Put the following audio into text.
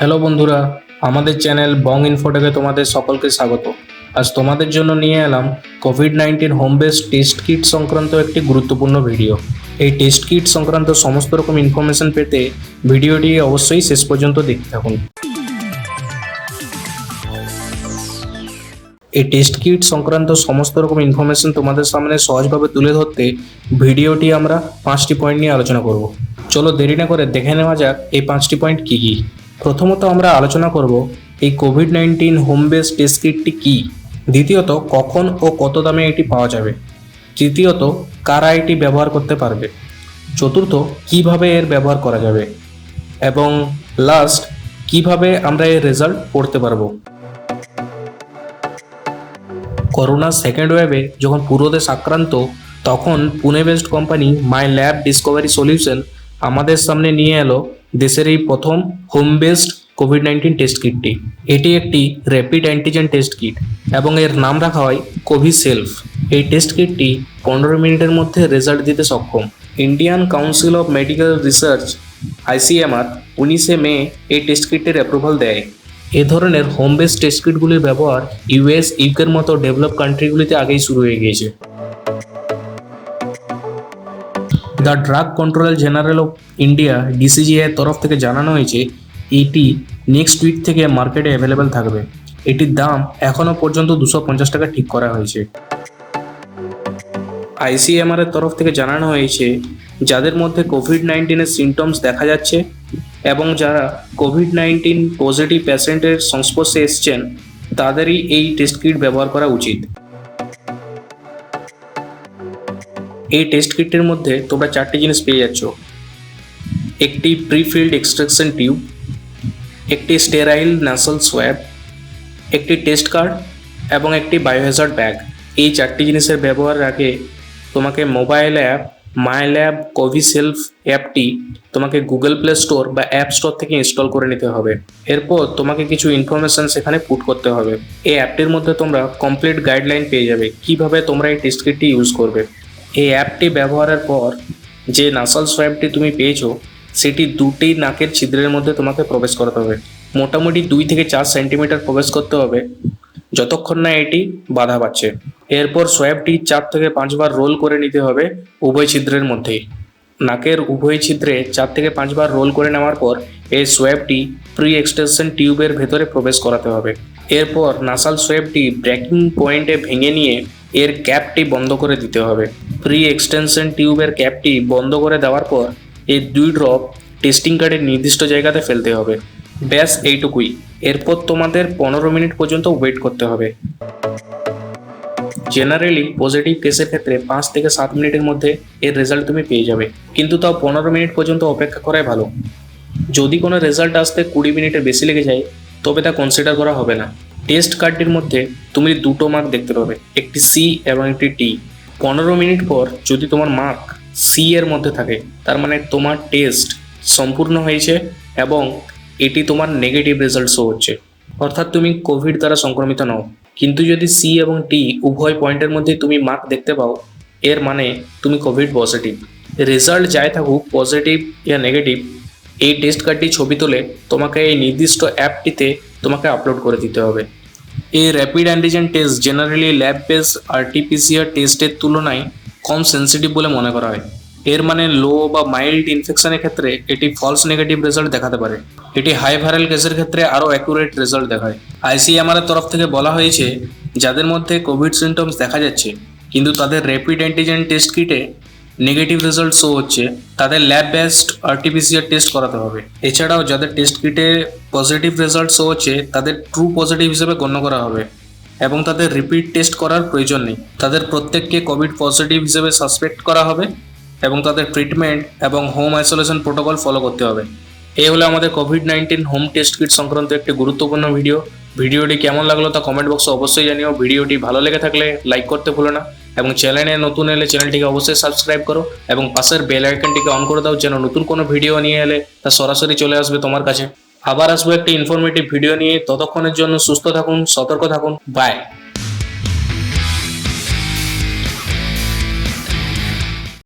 Hello বন্ধুরা, আমাদের channel বং ইনফোটেকে তোমাদের সকলকে স্বাগত। আজ তোমাদের জন্য নিয়ে এলাম COVID-19 home based test kit সংক্রান্ত একটি গুরুত্বপূর্ণ ভিডিও। এই টেস্ট কিট সংক্রান্ত সমস্ত রকম ইনফরমেশন পেতে ভিডিওটি অবশ্যই শেষ পর্যন্ত দেখতে থাকুন। এই টেস্ট কিট সংক্রান্ত সমস্ত রকম ইনফরমেশন তোমাদের সামনে সহজভাবে তুলে ধরতে ভিডিওটি আমরা 5টি পয়েন্ট নিয়ে আলোচনা করব। চলো দেরি না করে দেখে নেওয়া যাক এই 5টি পয়েন্ট কী কী। প্রথমত আমরা আলোচনা করব এই কোভিড-19 হোম বেসড টেস্ট কিটটি কী। দ্বিতীয়ত কখন ও কত দামে এটি পাওয়া যাবে। তৃতীয়ত কারা এটি ব্যবহার করতে পারবে। চতুর্থ কিভাবে এর ব্যবহার করা যাবে। এবং লাস্ট কিভাবে আমরা এর রেজাল্ট পড়তে পারবো। করোনা সেকেন্ড ওয়েভে যখন পুরো দেশ আক্রান্ত, তখন পুনে বেসড কোম্পানি মাই ল্যাব ডিসকভারি সলিউশন আমাদের সামনে নিয়ে এলো দেশের এই প্রথম হোম বেসড কোভিড-19 টেস্ট কিটটি। এটি একটি র্যাপিড অ্যান্টিজেন টেস্ট কিট এবং এর নাম রাখা হয় কোভিসেলফ। এই টেস্ট কিটটি 15 মিনিটের মধ্যে রেজাল্ট দিতে সক্ষম। Indian council of medical research ICMR 19 মে এই টেস্ট কিটটির অ্যাপ্রুভাল দেয়। এ ধরনের হোম বেসড টেস্ট কিটগুলির ব্যবহার US, ইউকের মতো ডেভেলপ কান্ট্রিগুলিতে আগেই শুরু হয়ে গিয়েছে। The drug controller general of India DCGI এর তরফ থেকে জানানো হয়েছে এটি নেক্সট উইক থেকে মার্কেটে অ্যাভেলেবেল থাকবে। এটির দাম এখনও পর্যন্ত 250 টাকা ঠিক করা হয়েছে। ICMR এর তরফ থেকে জানানো হয়েছে যাদের মধ্যে কোভিড-19 এর সিমটমস দেখা যাচ্ছে এবং যারা কোভিড-19 পজিটিভ পেশেন্টের সংস্পর্শে এসছেন, তাদেরই এই টেস্ট কিট ব্যবহার করা উচিত। এই টেস্ট কিটের মধ্যে তোমরা 4টি জিনিস পেয়ে যাচ্ছ। একটি প্রিফিল্ড এক্সট্রাকশন টিউব, একটি স্টেরাইল নাসাল সোয়াব, একটি টেস্ট কার্ড এবং একটি বায়োহ্যাজার্ড ব্যাগ। এই 4টি জিনিসের ব্যবহারের আগে তোমাকে মোবাইল অ্যাপ মাই ল্যাব কোভিসেলফ অ্যাপটি তোমাকে গুগল প্লে স্টোর বা অ্যাপ স্টোর থেকে ইনস্টল করে নিতে হবে। এরপর তোমাকে কিছু ইনফরমেশন সেখানে পুট করতে হবে। এই অ্যাপটির মধ্যে তোমরা কমপ্লিট গাইডলাইন পেয়ে যাবে কিভাবে তোমরা এই টেস্ট কিটটি ইউজ করবে। এই অ্যাপটি ব্যবহারের পর যে নাসাল সোয়াবটি তুমি পেয়েছো, সেটি 2টি নাকের ছিদ্রের মধ্যে তোমাকে প্রবেশ করতে হবে। মোটামুটি 2 থেকে 4 সেন্টিমিটার প্রবেশ করতে হবে যতক্ষণ না এটি বাধা পাচ্ছে। এরপর সোয়াবটি 4 থেকে 5 বার রোল করে নিতে হবে উভয় ছিদ্রের মধ্যেই। নাকের উভয় ছিদ্রে 4 থেকে 5 বার রোল করে নেওয়ার পর এই সোয়াবটি প্রি এক্সটেনশন টিউবের ভেতরে প্রবেশ করাতে হবে। এরপর নাসাল সোয়াবটি ব্রেকিং পয়েন্টে ভেঙে নিয়ে এর ক্যাপটি বন্ধ করে দিতে হবে। প্রি এক্সটেনশন টিউবের ক্যাপটি বন্ধ করে দেওয়ার পর এই 2 ড্রপ টেস্টিং কার্ডের নির্দিষ্ট জায়গাতে ফেলতে হবে। ব্যাস এইটুকুই। এরপর তোমাদের 15 মিনিট পর্যন্ত ওয়েট করতে হবে। জেনারেলি পজিটিভ কেসের ক্ষেত্রে 5 থেকে 7 মিনিটের মধ্যে এর রেজাল্ট তুমি পেয়ে যাবে, কিন্তু তাও 15 মিনিট পর্যন্ত অপেক্ষা করাই ভালো। যদি কোনো রেজাল্ট আসতে 20 মিনিটের বেশি লেগে যায়, তবে তা কনসিডার করা হবে না। টেস্ট কার্ডটির মধ্যে তুমি 2টো মার্ক দেখতে পাবে, একটি C এবং একটি T। 15 মিনিট পর যদি তোমার মার্ক C এর মধ্যে থাকে, তার মানে তোমার টেস্ট সম্পূর্ণ হয়েছে এবং এটি তোমার নেগেটিভ রেজাল্ট শো হচ্ছে, অর্থাৎ তুমি কোভিড দ্বারা সংক্রমিত নও। কিন্তু যদি C এবং T উভয় পয়েন্টের মধ্যে তুমি মার্ক দেখতে পাও, এর মানে তুমি কোভিড পজিটিভ। রেজাল্ট যাই থাকুক পজিটিভ বা নেগেটিভ, এই টেস্ট কার্ডটি ছবি তুলে তোমাকে এই নির্দিষ্ট অ্যাপটিতে তোমাকে আপলোড করে দিতে হবে। এই rapid antigen test generally lab based RT-PCR টেস্টের তুলনায় কম সেন্সিটিভ বলে মনে করা হয়। এর মানে লো বা মাইল্ড ইনফেকশনের ক্ষেত্রে এটি ফলস নেগেটিভ রেজাল্ট দেখাতে পারে। এটি হাই ভাইরাল কেসের ক্ষেত্রে আরও অ্যাকুরেট রেজাল্ট দেখায়। ICMR এর তরফ থেকে বলা হয়েছে যাদের মধ্যে কোভিড সিমটমস দেখা যাচ্ছে কিন্তু তাদের র্যাপিড অ্যান্টিজেন টেস্ট কিটে নেগেটিভ রেজাল্ট শো হচ্ছে, তাদের ল্যাব বেসড RT-PCR টেস্ট করাতে হবে। এছাড়াও যাদের টেস্ট কিটে পজিটিভ রেজাল্ট শো হচ্ছে, তাদের ট্রু পজিটিভ হিসেবে গণ্য করা হবে এবং তাদের রিপিট টেস্ট করার প্রয়োজন নেই। তাদের প্রত্যেককে কোভিড পজিটিভ হিসেবে সাসপেক্ট করা হবে এবং তাদের ট্রিটমেন্ট এবং হোম আইসোলেশন প্রোটোকল ফলো করতে হবে। এই হলো আমাদের কোভিড-19 হোম টেস্ট কিট সংক্রান্ত একটি গুরুত্বপূর্ণ ভিডিও। ভিডিওটি কেমন লাগলো তা কমেন্ট বক্সে অবশ্যই জানিও। ভিডিওটি ভালো লেগে থাকলে লাইক করতে ভুলো না এবং চ্যানেলে নতুন এলে চ্যানেলটিকে অবশ্যই সাবস্ক্রাইব করো এবং পাশের বেল আইকনটিকে অন করে দাও যেন নতুন কোনো ভিডিও নিয়ে এলে তা সরাসরি চলে আসবে তোমার কাছে। আবার আসবো একটি ইনফরমেটিভ ভিডিও নিয়ে। ততক্ষণের জন্য সুস্থ থাকুন, সতর্ক থাকুন। বাই।